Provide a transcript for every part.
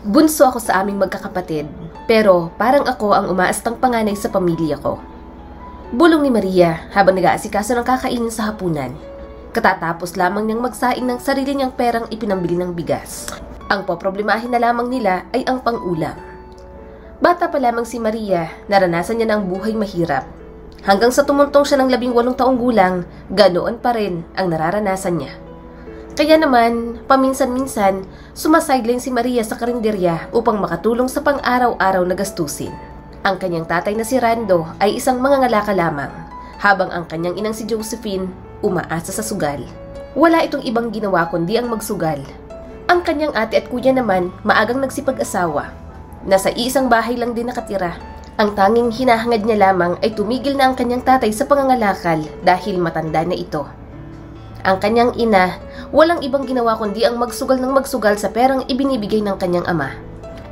Bunso ako sa aming magkakapatid, pero parang ako ang umaastang panganay sa pamilya ko. Bulong ni Maria habang nag-aasikaso ng kakainin sa hapunan. Katatapos lamang niyang magsaing ng sarili niyang perang ipinambili ng bigas. Ang poproblemahin na lamang nila ay ang pang-ulam. Bata pa lamang si Maria, naranasan niya ng buhay mahirap. Hanggang sa tumuntong siya ng 18 taong gulang, ganoon pa rin ang nararanasan niya. Kaya naman, paminsan-minsan, sumasideline si Maria sa karinderya upang makatulong sa pang-araw-araw na gastusin. Ang kanyang tatay na si Rando ay isang mangangalaka lamang, habang ang kanyang inang si Josephine umaasa sa sugal. Wala itong ibang ginawa kundi ang magsugal. Ang kanyang ate at kuya naman maagang nagsipag-asawa. Nasa iisang bahay lang din nakatira. Ang tanging hinahangad niya lamang ay tumigil na ang kanyang tatay sa pangangalakal dahil matanda na ito. Ang kanyang ina, walang ibang ginawa kundi ang magsugal ng magsugal sa perang ibinibigay ng kanyang ama.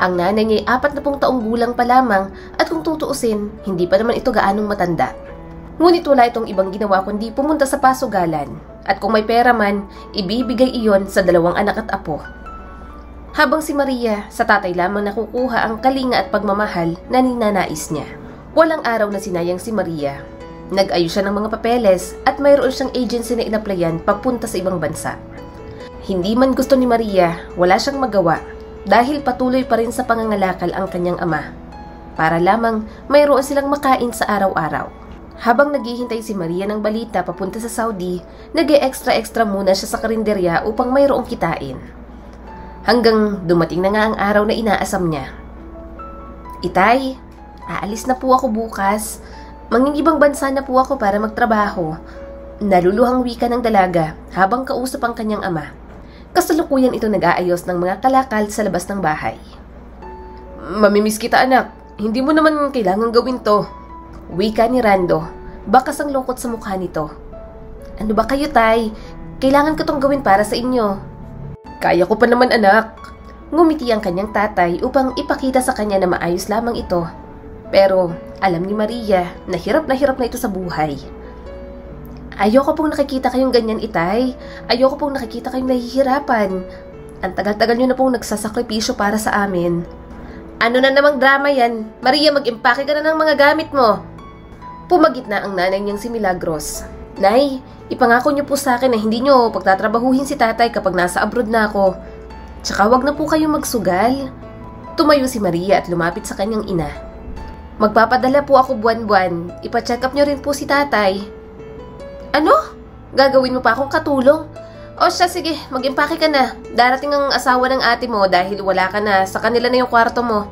Ang nanay niya ay 40 taong gulang pa lamang at kung tutuusin, hindi pa naman ito gaanong matanda. Ngunit wala itong ibang ginawa kundi pumunta sa pasugalan at kung may pera man, ibibigay iyon sa 2 anak at apo. Habang si Maria, sa tatay lamang nakukuha ang kalinga at pagmamahal na ninanais niya. Walang araw na sinayang si Maria. Nag-ayos siya ng mga papeles at mayroon siyang agency na inaplayan papunta sa ibang bansa. Hindi man gusto ni Maria, wala siyang magawa dahil patuloy pa rin sa pangangalakal ang kanyang ama. Para lamang mayroon silang makain sa araw-araw. Habang naghihintay si Maria ng balita papunta sa Saudi, nag-e-extra-extra muna siya sa karinderya upang mayroong kitain. Hanggang dumating na nga ang araw na inaasam niya. Itay, aalis na po ako bukas. Mangingibang bansa na po ako para magtrabaho. Naluluhang wika ng dalaga habang kausap ang kanyang ama. Kasalukuyan ito nag-aayos ng mga kalakal sa labas ng bahay. Mamimiss kita anak, hindi mo naman kailangan gawin to. Wika ni Rando, bakas ang lungkot sa mukha nito. Ano ba kayo tay? Kailangan ko tong gawin para sa inyo. Kaya ko pa naman anak. Ngumiti ang kanyang tatay upang ipakita sa kanya na maayos lamang ito. Pero alam ni Maria na hirap na ito sa buhay. Ayoko pong nakikita kayong ganyan, itay. Ayoko pong nakikita kayong nahihirapan. Ang tagal-tagal nyo na pong nagsasakripisyo para sa amin. Ano na namang drama yan? Maria, mag-impake ka na ng mga gamit mo. Pumagit na ang nanay niyang si Milagros. Nay, ipangako niyo po sa akin na hindi niyo pagtatrabahuhin si tatay kapag nasa abroad na ako. Tsaka wag na po kayong magsugal. Tumayo si Maria at lumapit sa kanyang ina. Magpapadala po ako buwan-buwan. Ipa-check up niyo rin po si tatay. Ano? Gagawin mo pa akong katulong? O siya, sige, mag-impake ka na. Darating ang asawa ng ate mo dahil wala ka na. Sa kanila na yung kwarto mo.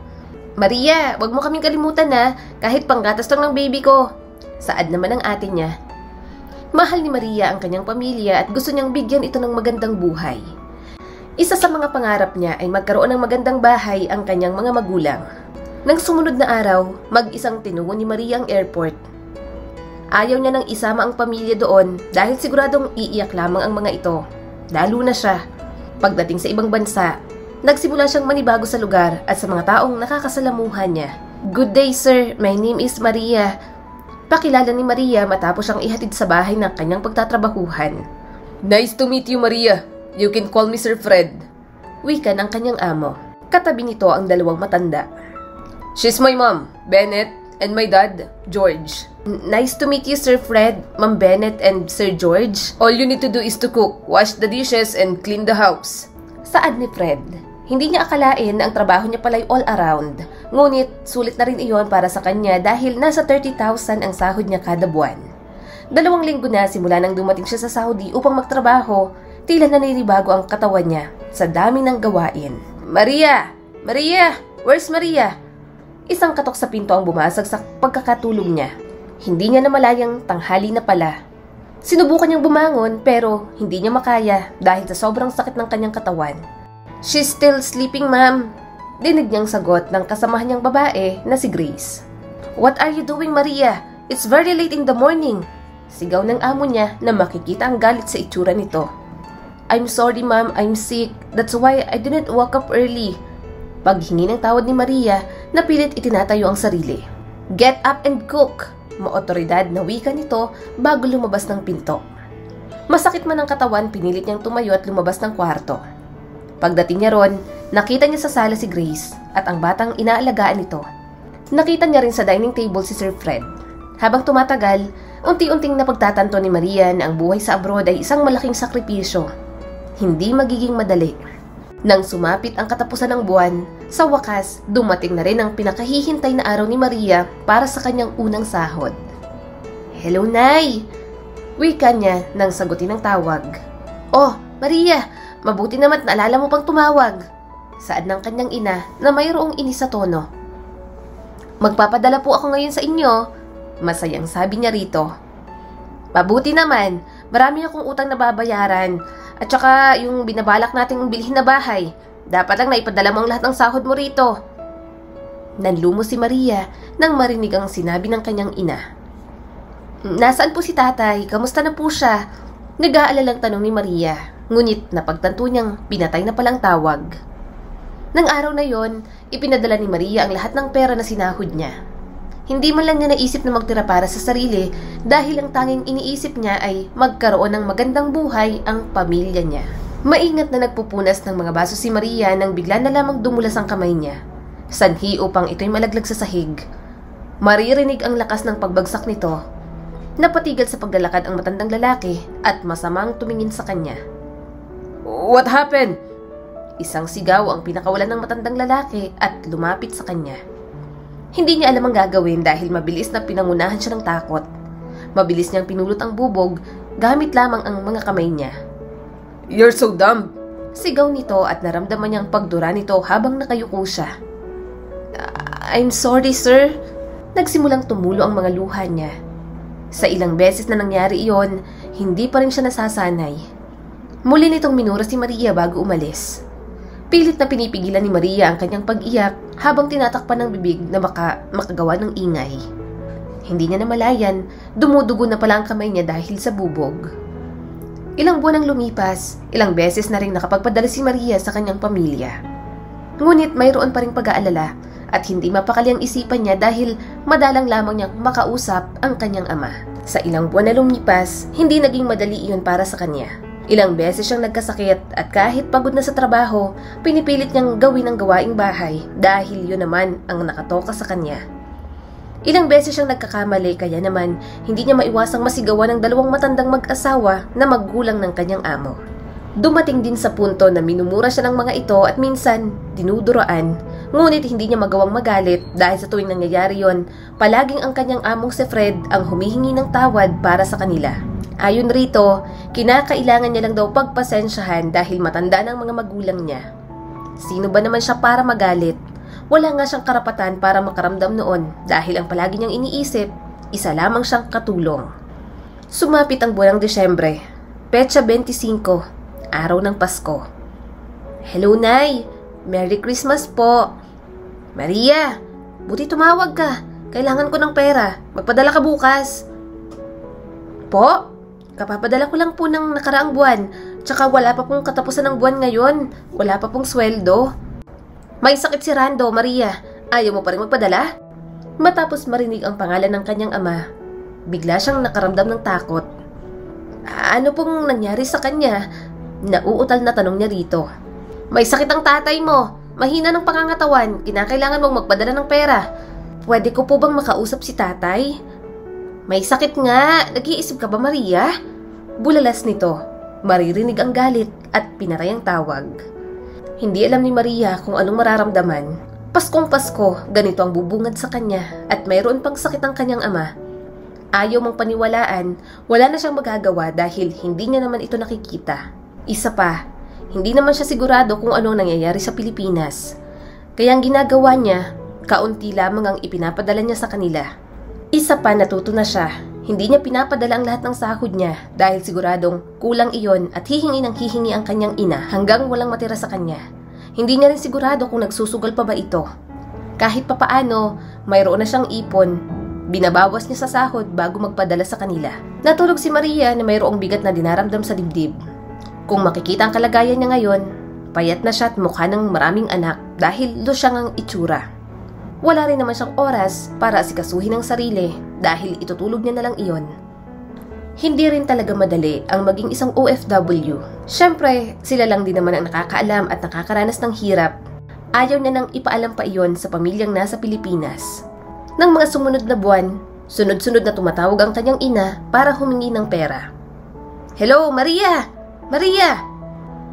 Maria, wag mo kaming kalimutan na. Kahit panggatas lang ng baby ko. Saad naman ang ate niya. Mahal ni Maria ang kanyang pamilya at gusto niyang bigyan ito ng magandang buhay. Isa sa mga pangarap niya ay magkaroon ng magandang bahay ang kanyang mga magulang. Nang sumunod na araw, mag-isang tinungo ni Maria ang airport. Ayaw niya nang isama ang pamilya doon dahil siguradong iiyak lamang ang mga ito. Lalo na siya. Pagdating sa ibang bansa, nagsimula siyang manibago sa lugar at sa mga taong nakakasalamuhan niya. Good day sir, my name is Maria. Pakilala ni Maria matapos siyang ihatid sa bahay ng kanyang pagtatrabahuhan. Nice to meet you Maria. You can call me Sir Fred. Wika ng kanyang amo. Katabi nito ang 2 matanda. She's my mom, Bennett, and my dad, George. Nice to meet you, Sir Fred, Ma'am Bennett, and Sir George. All you need to do is to cook, wash the dishes, and clean the house. Saad ni Fred. Hindi niya akalain na ang trabaho niya pala'y all around. Ngunit, sulit na rin iyon para sa kanya dahil nasa 30,000 ang sahod niya kada buwan. 2 linggo na simula nang dumating siya sa Saudi upang magtrabaho, tila naninibago ang katawan niya sa dami ng gawain. Maria! Maria! Where's Maria? Isang katok sa pinto ang bumasag sa pagkakatulog niya. Hindi niya namalayang tanghali na pala. Sinubukan niyang bumangon pero hindi niya makaya dahil sa sobrang sakit ng kanyang katawan. She's still sleeping, ma'am. Dinig niyang sagot ng kasamahan niyang babae na si Grace. What are you doing, Maria? It's very late in the morning. Sigaw ng amo niya na makikita ang galit sa itsura nito. I'm sorry, ma'am. I'm sick. That's why I didn't wake up early. Paghingi ng tawad ni Maria, napilit itinatayo ang sarili. Get up and cook! Maotoridad na wika nito bago lumabas ng pinto. Masakit man ang katawan, pinilit niyang tumayo at lumabas ng kwarto. Pagdating niya ron, Nakita niya sa sala si Grace at ang batang inaalagaan nito. Nakita niya rin sa dining table si Sir Fred. Habang tumatagal, unti-unting napagtatanto ni Maria na ang buhay sa abroad ay isang malaking sakripisyo. Hindi magiging madali. Nang sumapit ang katapusan ng buwan, sa wakas, dumating na rin ang pinakahihintay na araw ni Maria para sa kanyang unang sahod. "Hello, Nay!" Wika niya nang sagutin ang tawag. "Oh, Maria! Mabuti naman naalala mo pang tumawag." Saad ng kanyang ina na mayroong inis sa tono. "Magpapadala po ako ngayon sa inyo." Masayang sabi niya rito. "Mabuti naman, marami akong utang na babayaran. At saka yung binabalak nating bilhin na bahay. Dapat lang na ipadala mo ang lahat ng sahod mo rito." Nanlumo si Maria nang marinig ang sinabi ng kanyang ina. "Nasaan po si tatay? Kamusta na po siya?" Nag-aalalang tanong ni Maria. Ngunit napagtanto niyang pinatay na palang tawag. Nang araw na yon, ipinadala ni Maria ang lahat ng pera na sinahod niya. Hindi man lang niya naisip na magtira para sa sarili dahil ang tanging iniisip niya ay magkaroon ng magandang buhay ang pamilya niya. Maingat na nagpupunas ng mga baso si Maria nang bigla na lamang dumulas ang kamay niya. Sanhi upang ito'y malaglag sa sahig. Maririnig ang lakas ng pagbagsak nito. Napatigil sa paglalakad ang matandang lalaki at masamang tumingin sa kanya. "What happened?" Isang sigaw ang pinakawalan ng matandang lalaki at lumapit sa kanya. Hindi niya alam ang gagawin dahil mabilis na pinangunahan siya ng takot. Mabilis niyang pinulot ang bubog gamit lamang ang mga kamay niya. "You're so dumb!" Sigaw nito at naramdaman niyang pagdura nito habang nakayuko siya. "I'm sorry, sir." Nagsimulang tumulo ang mga luha niya. Sa ilang beses na nangyari iyon, hindi pa rin siya nasasanay. Muli nitong minura si Maria bago umalis. Pilit na pinipigilan ni Maria ang kanyang pag-iyak habang tinatakpan ng bibig na makagawa ng ingay. Hindi niya namalayan, dumudugo na pala ang kamay niya dahil sa bubog. Ilang buwan ang lumipas, ilang beses na rin nakapagpadala si Maria sa kanyang pamilya. Ngunit mayroon pa ring pag-aalala at hindi mapakali ang isipan niya dahil madalang lamang niyang makausap ang kanyang ama. Sa ilang buwan na lumipas, hindi naging madali iyon para sa kanya. Ilang beses siyang nagkasakit at kahit pagod na sa trabaho, pinipilit niyang gawin ang gawaing bahay dahil yun naman ang nakatoka sa kanya. Ilang beses siyang nagkakamali kaya naman hindi niya maiwasang masigawan ng dalawang matandang mag-asawa na magulang ng kanyang amo. Dumating din sa punto na minumura siya ng mga ito at minsan dinuduraan, ngunit hindi niya magawang magalit dahil sa tuwing nangyayari yon, palaging ang kanyang among si Fred ang humihingi ng tawad para sa kanila. Ayon rito, kinakailangan niya lang daw pagpasensyahan dahil matanda ng mga magulang niya. Sino ba naman siya para magalit? Wala nga siyang karapatan para makaramdam noon dahil ang palagi niyang iniisip, isa lamang siyang katulong. Sumapit ang buwan ng Desyembre, petsa 25, araw ng Pasko. "Hello, Nay! Merry Christmas po!" "Maria, buti tumawag ka. Kailangan ko ng pera. Magpadala ka bukas." "Po? Kapapadala ko lang po ng nakaraang buwan. Tsaka wala pa pong katapusan ng buwan ngayon. Wala pa pong sweldo." "May sakit si Rando, Maria. Ayaw mo pa rin magpadala?" Matapos marinig ang pangalan ng kanyang ama, bigla siyang nakaramdam ng takot. Ano pong nangyari sa kanya? Nauutal na tanong niya rito. "May sakit ang tatay mo. Mahina ng pangangatawan. Kinakailangan mong magpadala ng pera. Pwede ko po bang makausap si tatay?" "May sakit nga. Nag-iisip ka ba, Maria?" Bulalas nito. Maririnig ang galit at pinaray ang tawag. Hindi alam ni Maria kung anong mararamdaman. Paskong Pasko, ganito ang bubungad sa kanya at mayroon pang sakit ang kanyang ama. Ayaw mong paniwalaan, wala na siyang magagawa dahil hindi niya naman ito nakikita. Isa pa, hindi naman siya sigurado kung anong nangyayari sa Pilipinas. Kaya ang ginagawa niya, kaunti lamang ang ipinapadala niya sa kanila. Isa pa, natuto na siya. Hindi niya pinapadala ang lahat ng sahod niya dahil siguradong kulang iyon at hihingi ng hihingi ang kanyang ina hanggang walang matira sa kanya. Hindi niya rin sigurado kung nagsusugal pa ba ito. Kahit papaano, mayroon na siyang ipon. Binabawas niya sa sahod bago magpadala sa kanila. Natulog si Maria na mayroong bigat na dinaramdam sa dibdib. Kung makikita ang kalagayan niya ngayon, payat na siya at mukha ng maraming anak dahil losyang ang itsura. Wala rin naman siyang oras para asikasuhin ang sarili dahil itutulog niya na lang iyon. Hindi rin talaga madali ang maging isang OFW. Siyempre, sila lang din naman ang nakakaalam at nakakaranas ng hirap. Ayaw na nang ipaalam pa iyon sa pamilyang nasa Pilipinas. Nang mga sumunod na buwan, sunod-sunod na tumatawag ang kanyang ina para humingi ng pera. "Hello, Maria! Maria!"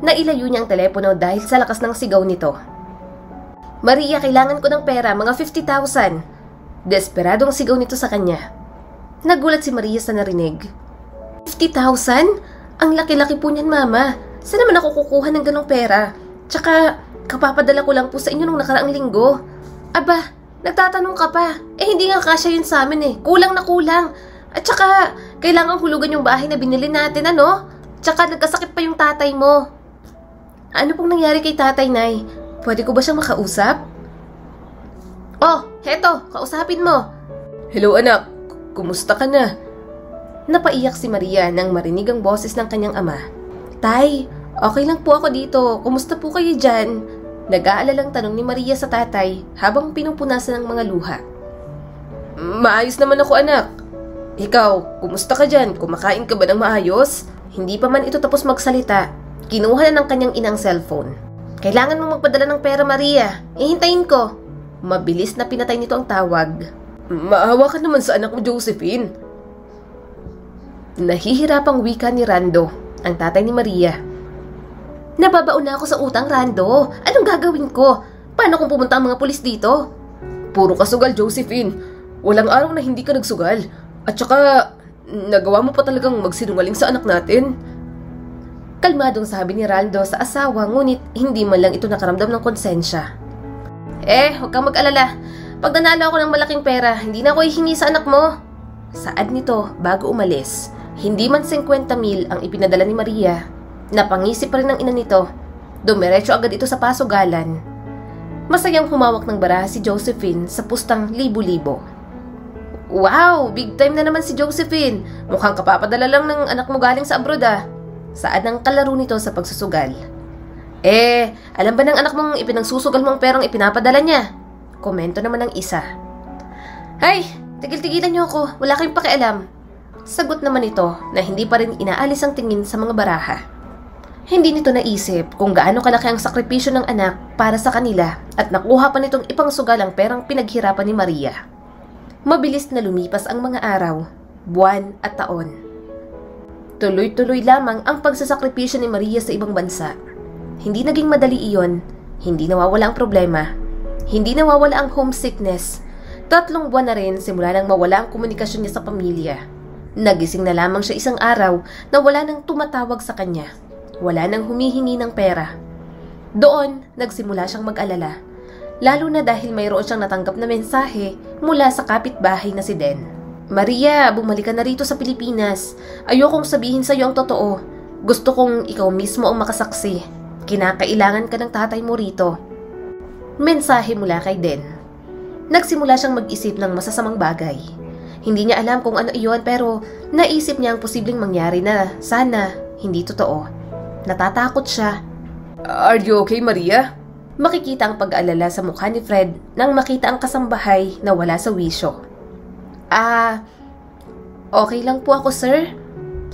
Nailayo niya ang telepono dahil sa lakas ng sigaw nito. "Maria, kailangan ko ng pera, mga 50,000. Desperadong sigaw nito sa kanya. Nagulat si Maria sa narinig. 50,000? Ang laki-laki po niyan, Mama. Saan naman ako kukuha ng ganong pera? Tsaka, kapapadala ko lang po sa inyo nung nakaraang linggo. Aba, nagtatanong ka pa. Hindi nga kasya yun sa amin eh. Kulang na kulang. At tsaka, kailangan hulugan yung bahay na binili natin, ano? Tsaka, nagkasakit pa yung tatay mo." "Ano pong nangyari kay tatay, Nay? Pwede ko ba siyang makausap?" "Oh, heto, kausapin mo." "Hello anak, kumusta ka na?" Napaiyak si Maria nang marinig ang boses ng kanyang ama. "Tay, okay lang po ako dito. Kumusta po kayo dyan?" Nag-aalalang tanong ni Maria sa tatay habang pinupunasan ng mga luha. "Maayos naman ako anak. Ikaw, kumusta ka dyan? Kumakain ka ba ng maayos?" Hindi pa man ito tapos magsalita, kinuha na ng kanyang inang cellphone. "Kailangan mong magpadala ng pera, Maria. Ihintayin ko." Mabilis na pinatay nito ang tawag. "Maawa ka naman sa anak mo, Josephine." Nahihirapang wika ni Rando, ang tatay ni Maria. "Nababaon na ako sa utang, Rando. Anong gagawin ko? Paano kung pumunta ang mga pulis dito?" "Puro ka sugal, Josephine. Walang araw na hindi ka nagsugal. At saka, nagawa mo pa talagang magsinungaling sa anak natin." Kalmadong sabi ni Rando sa asawa, ngunit hindi man lang ito nakaramdam ng konsensya. Huwag kang mag-alala. Pag nanalo ako ng malaking pera, hindi na ako hihingi sa anak mo." Saad nito bago umalis. Hindi man 50,000 ang ipinadala ni Maria. Napangisip pa rin ng ina nito. Dumiretso agad ito sa pasugalan. Masayang humawak ng baraha si Josephine sa pustang libo-libo. "Wow! Big time na naman si Josephine. Mukhang kapapadala lang ng anak mo galing sa abroad ah." Saad ng kalaro nito sa pagsusugal. Alam ba ng anak mong ipinagsusugal mong perang ipinapadala niya?" Komento naman ng isa. "Ay, tigil-tigilan niyo ako. Wala kayong pakialam." Sagot naman ito na hindi pa rin inaalis ang tingin sa mga baraha. Hindi nito naisip kung gaano kalaki ang sakripisyo ng anak para sa kanila at nakuha pa nitong ipangsugal ang perang pinaghirapan ni Maria. Mabilis na lumipas ang mga araw, buwan at taon. Tuloy-tuloy lamang ang pagsasakripisyo ni Maria sa ibang bansa. Hindi naging madali iyon, hindi nawawala ang problema, hindi nawawala ang homesickness. 3 buwan na rin simula nang mawala ang komunikasyon niya sa pamilya. Nagising na lamang siya isang araw na wala nang tumatawag sa kanya. Wala nang humihingi ng pera. Doon, nagsimula siyang mag-alala. Lalo na dahil mayroon siyang natanggap na mensahe mula sa kapitbahay na si Den. "Maria, bumalik ka na rito sa Pilipinas. Ayokong sabihin sa iyo ang totoo. Gusto kong ikaw mismo ang makasaksi. Kinakailangan ka ng tatay mo rito." Mensahe mula kay Den. Nagsimula siyang mag-isip ng masasamang bagay. Hindi niya alam kung ano iyon pero naisip niya ang posibleng mangyari na sana hindi totoo. Natatakot siya. "Are you okay, Maria?" Makikita ang pag-aalala sa mukha ni Fred nang makita ang kasambahay na wala sa wisyo. Okay lang po ako, sir."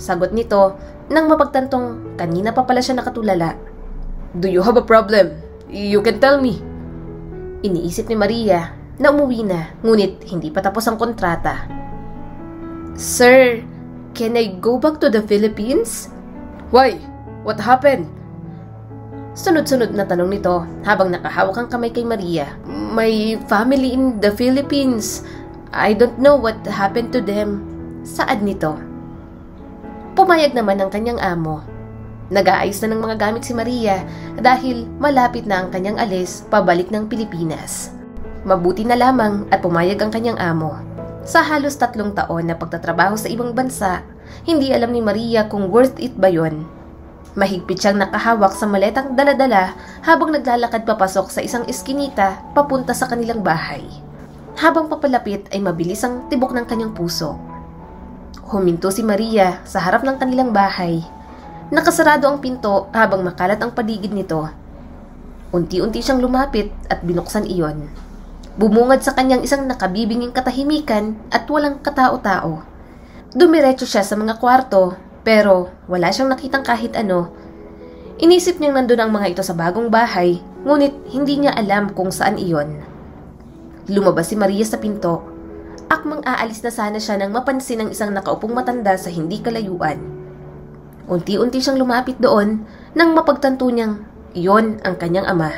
Sagot nito nang mapagtantong kanina pa pala siya nakatulala. "Do you have a problem? You can tell me." Iniisip ni Maria na umuwi na, ngunit hindi pa tapos ang kontrata. "Sir, can I go back to the Philippines?" "Why? What happened?" Sunod-sunod na tanong nito habang nakahawak ang kamay kay Maria. "My family in the Philippines. I don't know what happened to them." Saad nito. Pumayag naman ang kanyang amo. Nag-aayos na ng mga gamit si Maria dahil malapit na ang kanyang alis pabalik ng Pilipinas. Mabuti na lamang at pumayag ang kanyang amo. Sa halos 3 taon na pagtatrabaho sa ibang bansa, hindi alam ni Maria kung worth it ba yon. Mahigpit siyang nakahawak sa maletang dala-dala habang naglalakad papasok sa isang eskinita papunta sa kanilang bahay. Habang papalapit ay mabilis ang tibok ng kanyang puso. Huminto si Maria sa harap ng kanilang bahay. Nakasarado ang pinto habang makalat ang paligid nito. Unti-unti siyang lumapit at binuksan iyon. Bumungad sa kanyang isang nakabibinging katahimikan at walang katao-tao. Dumiretso siya sa mga kwarto pero wala siyang nakitang kahit ano. Inisip niyang nandun ang mga ito sa bagong bahay, ngunit hindi niya alam kung saan iyon. Lumabas si Maria sa pinto. Akmang aalis na sana siya nang mapansin ang isang nakaupong matanda sa hindi kalayuan. Unti-unti siyang lumapit doon nang mapagtanto niyang iyon ang kanyang ama.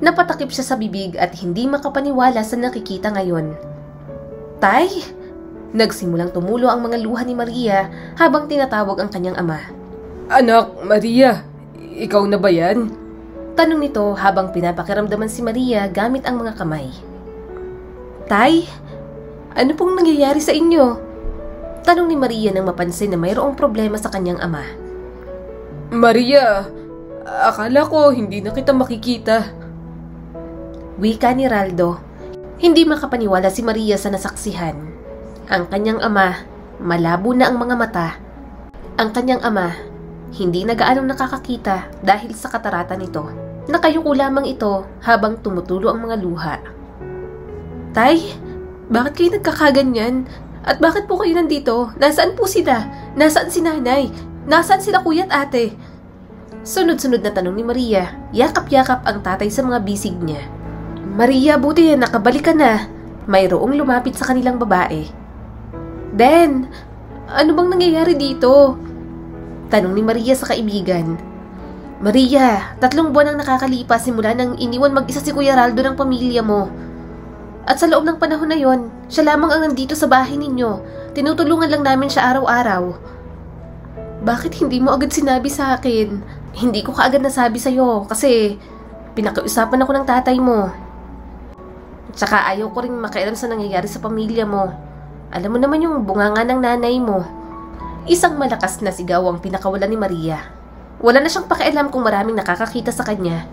Napatakip siya sa bibig at hindi makapaniwala sa nakikita ngayon. Tay! Nagsimulang tumulo ang mga luha ni Maria habang tinatawag ang kanyang ama. Anak, Maria, ikaw na ba yan? Tanong nito habang pinapakiramdaman si Maria gamit ang mga kamay. Tay, ano pong nangyayari sa inyo? Tanong ni Maria nang mapansin na mayroong problema sa kanyang ama. Maria, akala ko hindi na kita makikita. Wika ni Raldo. Hindi makapaniwala si Maria sa nasaksihan. Ang kanyang ama, malabo na ang mga mata. Ang kanyang ama, hindi na gaanong nakakakita dahil sa katarata nito. Nakayuko lamang ito habang tumutulo ang mga luha. Tay, bakit kayo nagkakaganyan? At bakit po kayo nandito? Nasaan po sila? Nasaan si nanay? Nasaan sila kuya at ate? Sunod-sunod na tanong ni Maria. Yakap-yakap ang tatay sa mga bisig niya. Maria, buti nakabalik ka na. Mayroong lumapit sa kanilang babae. Den, ano bang nangyayari dito? Tanong ni Maria sa kaibigan. Maria, 3 buwan ang nakakalipas simula nang iniwan mag-isa si Kuya Raldo ng pamilya mo. At sa loob ng panahon na yon, siya lamang ang nandito sa bahay ninyo. Tinutulungan lang namin siya araw-araw. Bakit hindi mo agad sinabi sa akin? Hindi ko kaagad nasabi sa'yo kasi pinakiusapan ako ng tatay mo. Tsaka ayaw ko rin makialam sa nangyayari sa pamilya mo. Alam mo naman yung bunganga ng nanay mo. Isang malakas na sigaw ang pinakawalan ni Maria. Wala na siyang pakialam kung maraming nakakakita sa kanya.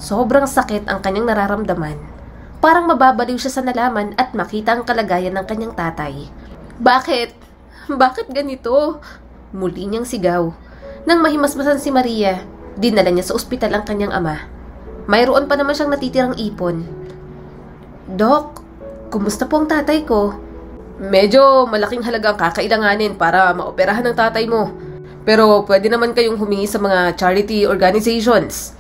Sobrang sakit ang kanyang nararamdaman. Parang mababaliw siya sa nalaman at makita ang kalagayan ng kanyang tatay. Bakit? Bakit ganito? Muli niyang sigaw. Nang mahimasmasan si Maria, dinala niya sa ospital ang kanyang ama. Mayroon pa naman siyang natitirang ipon. Dok, kumusta po ang tatay ko? Medyo malaking halaga ang kakailanganin para maoperahan ng tatay mo. Pero pwede naman kayong humingi sa mga charity organizations.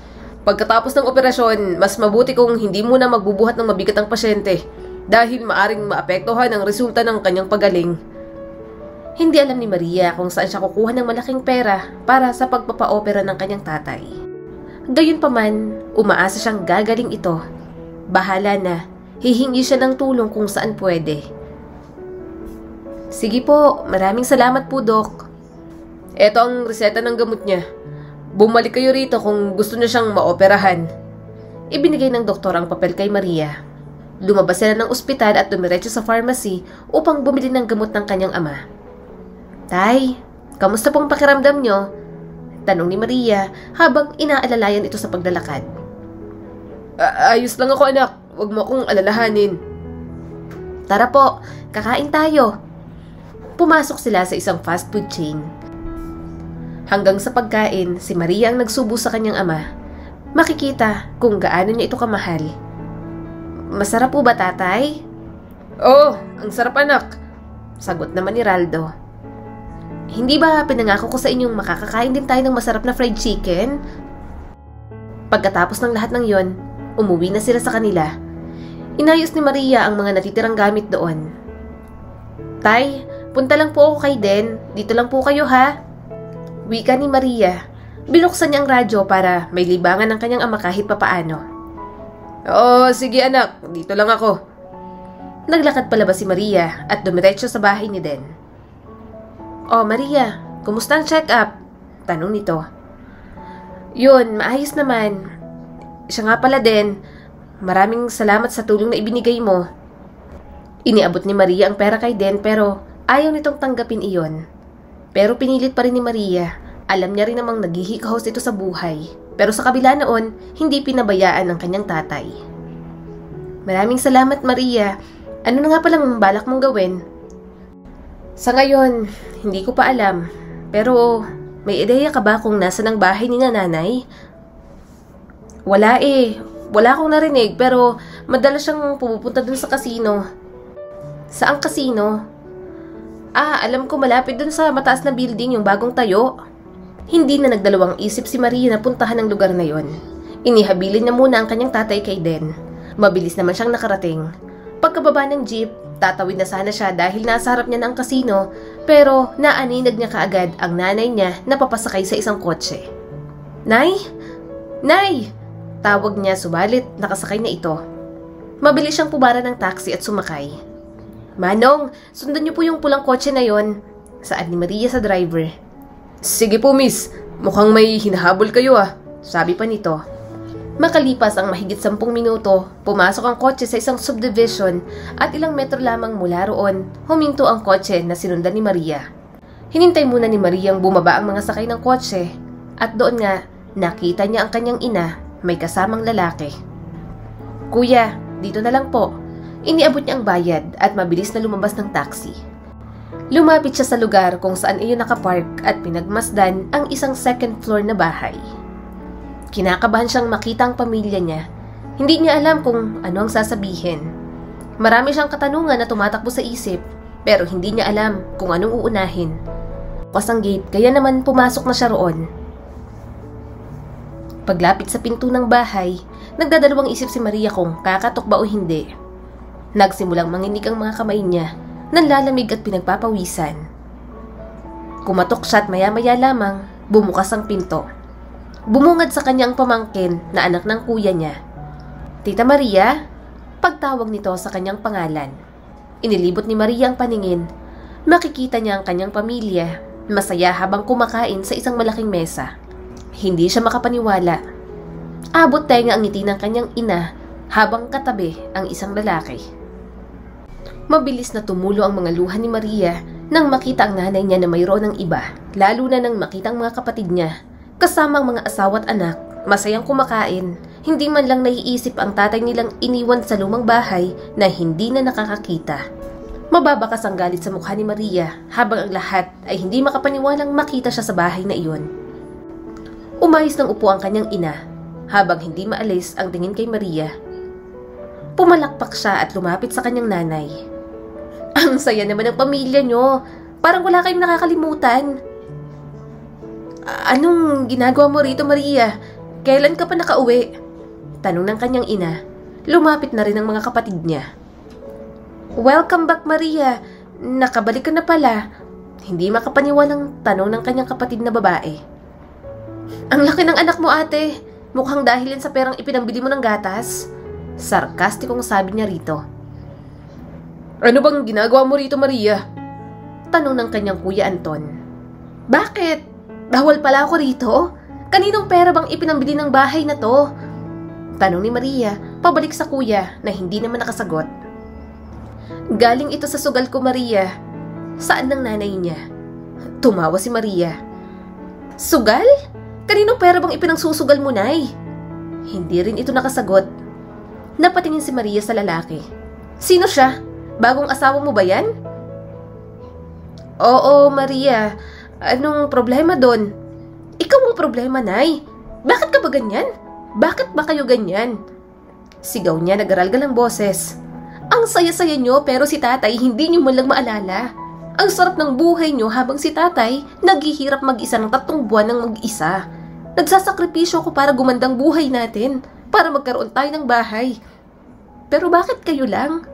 Pagkatapos ng operasyon, mas mabuti kung hindi muna magbubuhat ng mabigat ang pasyente dahil maaring maapektuhan ang resulta ng kanyang pagaling. Hindi alam ni Maria kung saan siya kukuha ng malaking pera para sa pagpapaopera ng kanyang tatay. Gayunpaman, umaasa siyang gagaling ito. Bahala na, hihingi siya ng tulong kung saan pwede. Sige po, maraming salamat po, Dok. Ito ang reseta ng gamot niya. Bumalik kayo rito kung gusto niya siyang maoperahan. Ibinigay ng doktor ang papel kay Maria. Lumabas sila ng ospital at dumiretso sa pharmacy upang bumili ng gamot ng kanyang ama. Tay, kamusta pong pakiramdam niyo? Tanong ni Maria habang inaalalayan ito sa paglalakad. Ayos lang ako, anak. Huwag mo akong alalahanin. Tara po, kakain tayo. Pumasok sila sa isang fast food chain. Hanggang sa pagkain, si Maria ang nagsubo sa kanyang ama. Makikita kung gaano niya ito kamahal. Masarap po ba, tatay? Oo, ang sarap, anak. Sagot naman ni Raldo. Hindi ba pinangako ko sa inyong makakakain din tayo ng masarap na fried chicken? Pagkatapos ng lahat ng yon, umuwi na sila sa kanila. Inayos ni Maria ang mga natitirang gamit doon. Tay, punta lang po ako kay Den. Dito lang po kayo, ha? Wika ni Maria. Binuksan niya ang radyo para may libangan ng kanyang ama kahit papaano. Oo, sige anak. Dito lang ako. Naglakad palabas si Maria at dumiretso sa bahay ni Den. Oh, Maria, kumusta ang check-up? Tanong nito. Yun, maayos naman. Siya nga pala, Den. Maraming salamat sa tulong na ibinigay mo. Iniabot ni Maria ang pera kay Den pero ayaw nitong tanggapin iyon. Pero pinilit pa rin ni Maria. Alam niya rin namang naghihikahos ito sa buhay. Pero sa kabila noon, hindi pinabayaan ng kanyang tatay. Maraming salamat, Maria. Ano na nga palang balak mong gawin? Sa ngayon, hindi ko pa alam. Pero may ideya ka ba kung nasa ng bahay ni nanay? Wala eh. Wala akong narinig pero madalas siyang pumupunta dun sa casino. Saang casino? Alam ko malapit dun sa mataas na building yung bagong tayo. Hindi na nagdalawang isip si Maria na puntahan ang lugar na yon. Inihabilin niya muna ang kanyang tatay kay Den. Mabilis naman siyang nakarating. Pagkababa ng jeep, tatawid na sana siya dahil nasa harap niya ng kasino, pero naaninag niya kaagad ang nanay niya na papasakay sa isang kotse. "Nay! Nay!" Tawag niya, subalit nakasakay na ito. Mabilis siyang pumara ng taxi at sumakay. "Manong, sundan niyo po yung pulang kotse na yon," saad ni Maria sa driver. Sige po, miss. Mukhang may hinahabol kayo sabi pa nito. Makalipas ang mahigit 10 minuto, pumasok ang kotse sa isang subdivision at ilang metro lamang mula roon, huminto ang kotse na sinundan ni Maria. Hinintay muna ni Maria ang bumaba ang mga sakay ng kotse at doon nga nakita niya ang kanyang ina, may kasamang lalaki. "Kuya, dito na lang po." Iniabot niya ang bayad at mabilis na lumabas ng taxi. Lumapit siya sa lugar kung saan iyon nakapark at pinagmasdan ang isang second floor na bahay. Kinakabahan siyang makita ang pamilya niya. Hindi niya alam kung ano ang sasabihin. Marami siyang katanungan na tumatakbo sa isip, pero hindi niya alam kung anong uunahin. Bukas ang gate, kaya naman pumasok na siya roon. Paglapit sa pinto ng bahay, nagdadalawang isip si Maria kung kakatok ba o hindi. Nagsimulang manginig ang mga kamay niya, nanlalamig at pinagpapawisan. Kumatok siya at maya-maya lamang, bumukas ang pinto. Bumungad sa kanyang pamangkin na anak ng kuya niya. "Tita Maria?" Pagtawag nito sa kanyang pangalan. Inilibot ni Maria ang paningin. Makikita niya ang kanyang pamilya, masaya habang kumakain sa isang malaking mesa. Hindi siya makapaniwala. Abot tenga ang ngiti ng kanyang ina habang katabi ang isang lalaki. Mabilis na tumulo ang mga luha ni Maria nang makita ang nanay niya na mayroon ng iba, lalo na nang makita ang mga kapatid niya, kasama ang mga asawa at anak, masayang kumakain. Hindi man lang naiisip ang tatay nilang iniwan sa lumang bahay na hindi na nakakakita. Mababakas ang galit sa mukha ni Maria habang ang lahat ay hindi makapaniwalang makita siya sa bahay na iyon. Umayos ng upo ang kanyang ina habang hindi maalis ang tingin kay Maria. Pumalakpak siya at lumapit sa kanyang nanay. "Ang saya naman ng pamilya nyo. Parang wala kayong nakakalimutan." "Anong ginagawa mo rito, Maria? Kailan ka pa nakauwi?" Tanong ng kanyang ina. Lumapit na rin ang mga kapatid niya. "Welcome back, Maria. Nakabalik ka na pala." Hindi makapaniwalang tanong ng kanyang kapatid na babae. "Ang laki ng anak mo, ate. Mukhang dahil yan sa perang ipinambili mo ng gatas." Sarkastikong sabi niya rito. Ano bang ginagawa mo rito, Maria? Tanong ng kanyang kuya Anton. "Bakit? Bawal pala ako rito? Kaninong pera bang ipinambili ng bahay na to?" Tanong ni Maria, pabalik sa kuya na hindi naman nakasagot. "Galing ito sa sugal ko, Maria." Saan ng nanay niya? Tumawa si Maria. "Sugal? Kaninong pera bang ipinangsusugal mo, nay?" Hindi rin ito nakasagot. Napatingin si Maria sa lalaki. "Sino siya? Bagong asawa mo ba yan?" "Oo, Maria. Anong problema doon?" "Ikaw ang problema, nay. Bakit ka ba ganyan? Bakit ba kayo ganyan?" Sigaw niya, nag-aralgal ang boses. "Ang saya-saya nyo pero si tatay hindi nyo man lang maalala. Ang sarap ng buhay nyo habang si tatay naghihirap mag-isa ng 3 buwan ng mag-isa. Nagsasakripisyo ko para gumandang buhay natin, para magkaroon tayo ng bahay. Pero bakit kayo lang?"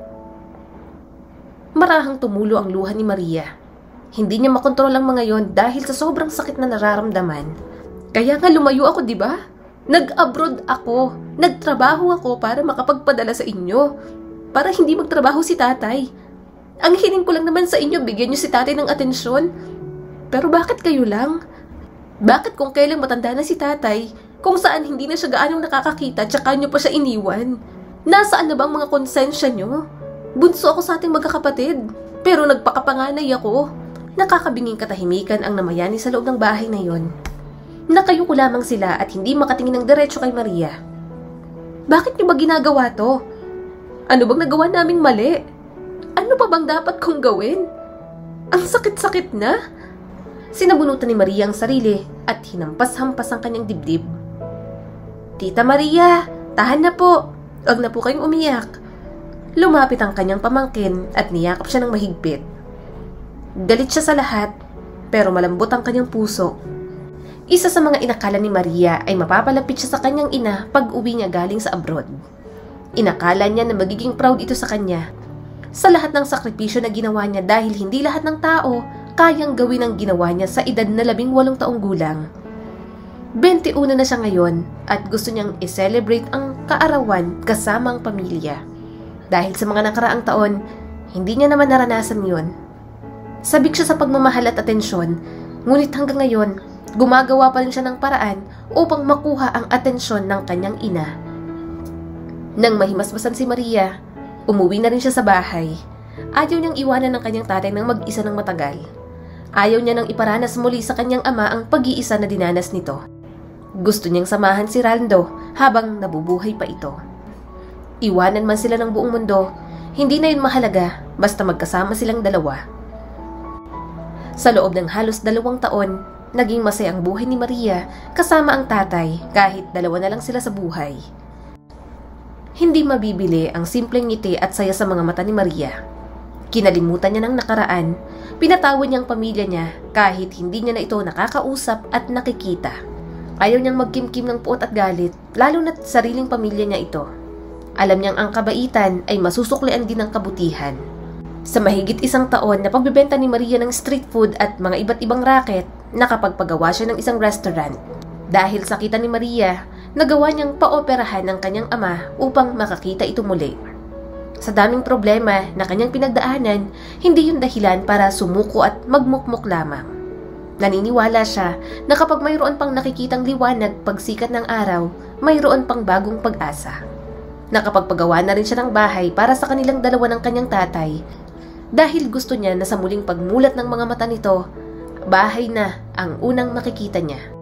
Marahang tumulo ang luha ni Maria. Hindi niya makontrol ang mga yon dahil sa sobrang sakit na nararamdaman. "Kaya nga lumayo ako, di ba? Nag-abroad ako. Nagtrabaho ako para makapagpadala sa inyo. Para hindi magtrabaho si tatay. Ang hiling ko lang naman sa inyo, bigyan niyo si tatay ng atensyon. Pero bakit kayo lang? Bakit kung kailang matanda na si tatay, kung saan hindi na siya gaanong nakakakita, tsaka niyo pa siya iniwan? Nasaan na bang mga konsensya niyo? Bunso ako sa ating magkakapatid, pero nagpakapanganay ako." Nakakabinging katahimikan ang namayani sa loob ng bahay na yon. Nakayuko lamang sila at hindi makatingin ng diretso kay Maria. "Bakit niyo ba ginagawa to? Ano bang nagawa naming mali? Ano pa bang dapat kong gawin? Ang sakit-sakit na." Sinabunutan ni Maria ang sarili at hinampas-hampas ang kanyang dibdib. "Tita Maria, tahan na po. Huwag na po kayong umiyak." Lumapit ang kanyang pamangkin at niyakap siya ng mahigpit. Galit siya sa lahat, pero malambot ang kanyang puso. Isa sa mga inakala ni Maria ay mapapalapit siya sa kanyang ina pag uwi niya galing sa abroad. Inakala niya na magiging proud ito sa kanya. Sa lahat ng sakripisyo na ginawa niya dahil hindi lahat ng tao kayang gawin ang ginawa niya sa edad na 18 taong gulang. 21 na siya ngayon at gusto niyang i-celebrate ang kaarawan kasama ang pamilya. Dahil sa mga nakaraang taon, hindi niya naman naranasan yun. Sabik siya sa pagmamahal at atensyon, ngunit hanggang ngayon, gumagawa pa rin siya ng paraan upang makuha ang atensyon ng kanyang ina. Nang mahimasmasan si Maria, umuwi na rin siya sa bahay. Ayaw niyang iwanan ng kanyang tatay ng mag-isa ng matagal. Ayaw niya nang iparanas muli sa kanyang ama ang pag-iisa na dinanas nito. Gusto niyang samahan si Raldo habang nabubuhay pa ito. Iwanan man sila ng buong mundo, hindi na yun mahalaga basta magkasama silang dalawa. Sa loob ng halos 2 taon, naging masaya ang buhay ni Maria kasama ang tatay kahit dalawa na lang sila sa buhay. Hindi mabibili ang simpleng ngiti at saya sa mga mata ni Maria. Kinalimutan niya ng nakaraan, pinatawad niya ang pamilya niya kahit hindi niya na ito nakakausap at nakikita. Ayaw niyang magkimkim ng puot at galit, lalo na't sariling pamilya niya ito. Alam niyang ang kabaitan ay masusuklian din ng kabutihan. Sa mahigit 1 taon na pagbebenta ni Maria ng street food at mga iba't ibang racket, nakapagpagawa siya ng isang restaurant. Dahil sa kita ni Maria, nagawa niyang paoperahan ng kanyang ama upang makakita ito muli. Sa daming problema na kanyang pinagdaanan, hindi yun dahilan para sumuko at magmukmok lamang. Naniniwala siya na kapag mayroon pang nakikitang liwanag pagsikat ng araw, mayroon pang bagong pag-asa. Nakapagpagawa na rin siya ng bahay para sa kanilang dalawa ng kanyang tatay. Dahil gusto niya na sa muling pagmulat ng mga mata nito, bahay na ang unang makikita niya.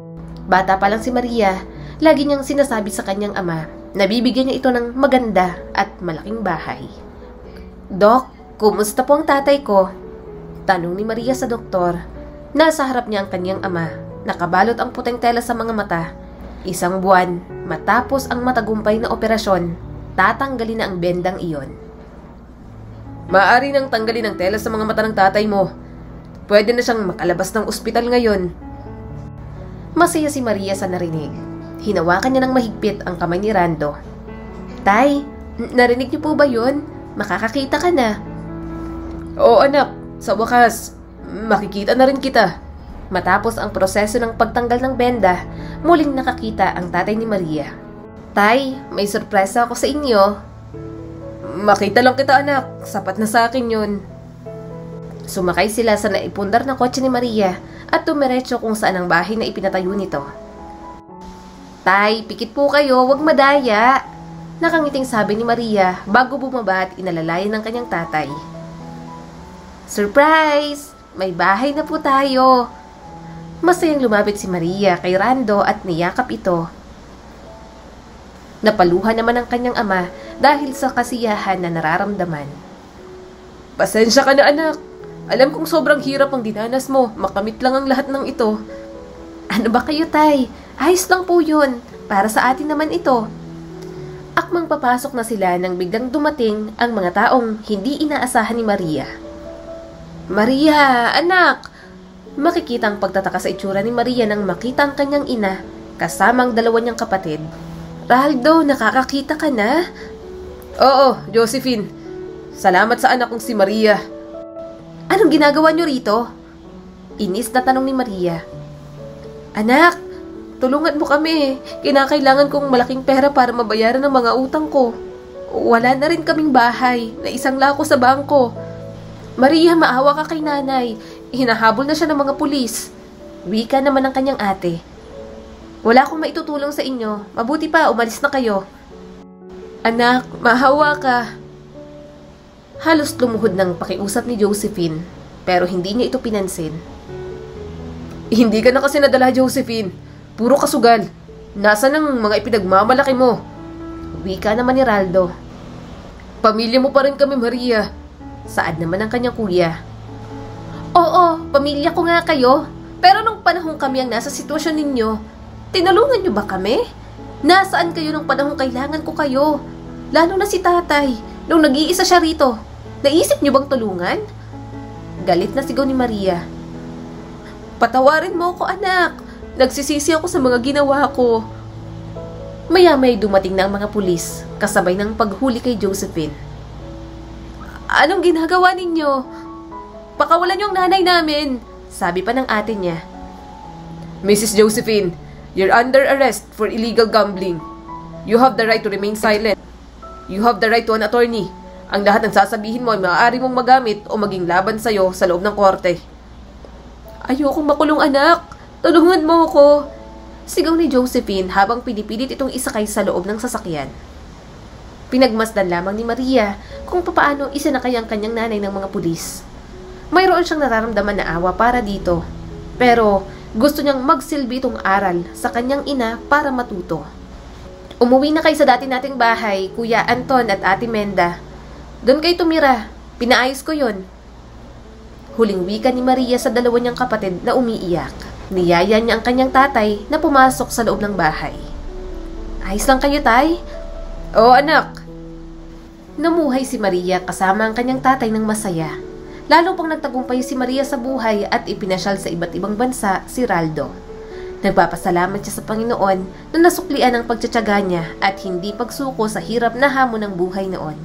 Bata pa lang si Maria, lagi niyang sinasabi sa kanyang ama na bibigyan niya ito ng maganda at malaking bahay. "Dok, kumusta po ang tatay ko?" Tanong ni Maria sa doktor. Nasa harap niya ang kanyang ama, nakabalot ang puting tela sa mga mata. 1 buwan matapos ang matagumpay na operasyon, tatanggalin na ang bendang iyon. "Maaari nang tanggalin ang tela sa mga mata ng tatay mo. Pwede na siyang makalabas ng ospital ngayon." Masaya si Maria sa narinig. Hinawakan niya ng mahigpit ang kamay ni Rando. "Tay, narinig niyo po ba yun? Makakakita ka na." "Oo anak, sa wakas, makikita na rin kita." Matapos ang proseso ng pagtanggal ng benda, muling nakakita ang tatay ni Maria. "Tay, may sorpresa ako sa inyo." "Makita lang kita anak, sapat na sa akin yun." Sumakay sila sa naipundar na kotse ni Maria at tumiretso kung saan ang bahay na ipinatayo nito. "Tay, pikit po kayo, wag madaya." Nakangiting sabi ni Maria bago bumaba at inalalayan ng kanyang tatay. "Surprise! May bahay na po tayo." Masayang lumapit si Maria kay Rando at niyakap ito. Napaluha naman ang kanyang ama dahil sa kasiyahan na nararamdaman. "Pasensya ka na anak. Alam kong sobrang hirap ang dinanas mo. Makamit lang ang lahat ng ito." "Ano ba kayo, tay? Ayos lang po yun. Para sa atin naman ito." Akmang papasok na sila nang biglang dumating ang mga taong hindi inaasahan ni Maria. "Maria, anak!" Makikita ang pagtataka sa itsura ni Maria nang makita ang kanyang ina kasama ang 2 niyang kapatid. "Raldo, nakakakita ka na?" "Oo, Josephine. Salamat sa anak kong si Maria." "Anong ginagawa niyo rito?" Inis na tanong ni Maria. "Anak, tulungan mo kami. Kinakailangan kong malaking pera para mabayaran ang mga utang ko. Wala na rin kaming bahay. Naisangla ko sa bangko." "Maria, maawa ka kay nanay. Hinahabol na siya ng mga pulis." Wika naman ng kanyang ate. "Wala akong maitutulong sa inyo. Mabuti pa, umalis na kayo." "Anak, mahawa ka." Halos lumuhod ng pakiusap ni Josephine, pero hindi niya ito pinansin. "Hindi ka na kasi nadala, Josephine. Puro kasugal. Nasaan ang mga ipinagmamalaki mo?" Wika naman ni Raldo. "Pamilya mo pa rin kami, Maria." Saad naman ang kanyang kuya. "Oo, pamilya ko nga kayo. Pero nung panahon kami ang nasa sitwasyon ninyo, tinulungan niyo ba kami? Nasaan kayo nung panahon kailangan ko kayo? Lalo na si tatay, nung nag-iisa siya rito. Naisip niyo bang tulungan?" Galit na sigaw ni Maria. "Patawarin mo ko anak. Nagsisisi ako sa mga ginawa ko. Maya-may dumating na ang mga pulis, kasabay ng paghuli kay Josephine. Anong ginagawa ninyo? Pakawalan niyo ang nanay namin, sabi pa ng ate niya. Mrs. Josephine, you're under arrest for illegal gambling. You have the right to remain silent. You have the right to an attorney. Ang lahat ng sasabihin mo ay maaari mong magamit o maging laban sa'yo sa loob ng korte. Ayokong makulong, anak. Tulungan mo ko. Sigaw ni Josephine habang pinipilit itong isakay sa loob ng sasakyan. Pinagmasdan lamang ni Maria kung papaano isinakay ang kanyang nanay ng mga pulis. Mayroon siyang nararamdaman na awa para dito. Pero gusto niyang magsilbi itong aral sa kanyang ina para matuto. Umuwi na kayo sa dati nating bahay, Kuya Anton at Ate Menda. Doon kayo tumira. Pinaayos ko yon. Huling wika ni Maria sa dalawa niyang kapatid na umiiyak. Niyaya niya ang kanyang tatay na pumasok sa loob ng bahay. Ayos lang kayo, tay? Oo, anak. Namuhay si Maria kasama ang kanyang tatay ng masaya. Lalo pang nagtagumpay si Maria sa buhay at ipinasyal sa iba't ibang bansa si Raldo. Nagpapasalamat siya sa Panginoon na nasuklian ang pagtsatsaga niya at hindi pagsuko sa hirap na hamon ng buhay noon.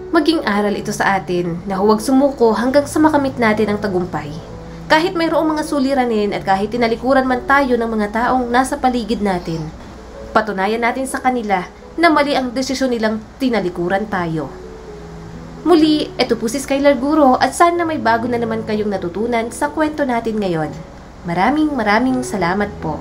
Maging aral ito sa atin na huwag sumuko hanggang sa makamit natin ang tagumpay. Kahit mayroong mga suliranin at kahit tinalikuran man tayo ng mga taong nasa paligid natin, patunayan natin sa kanila na mali ang desisyon nilang tinalikuran tayo. Muli, ito po si Skylar Guro at sana may bago na naman kayong natutunan sa kwento natin ngayon. Maraming salamat po.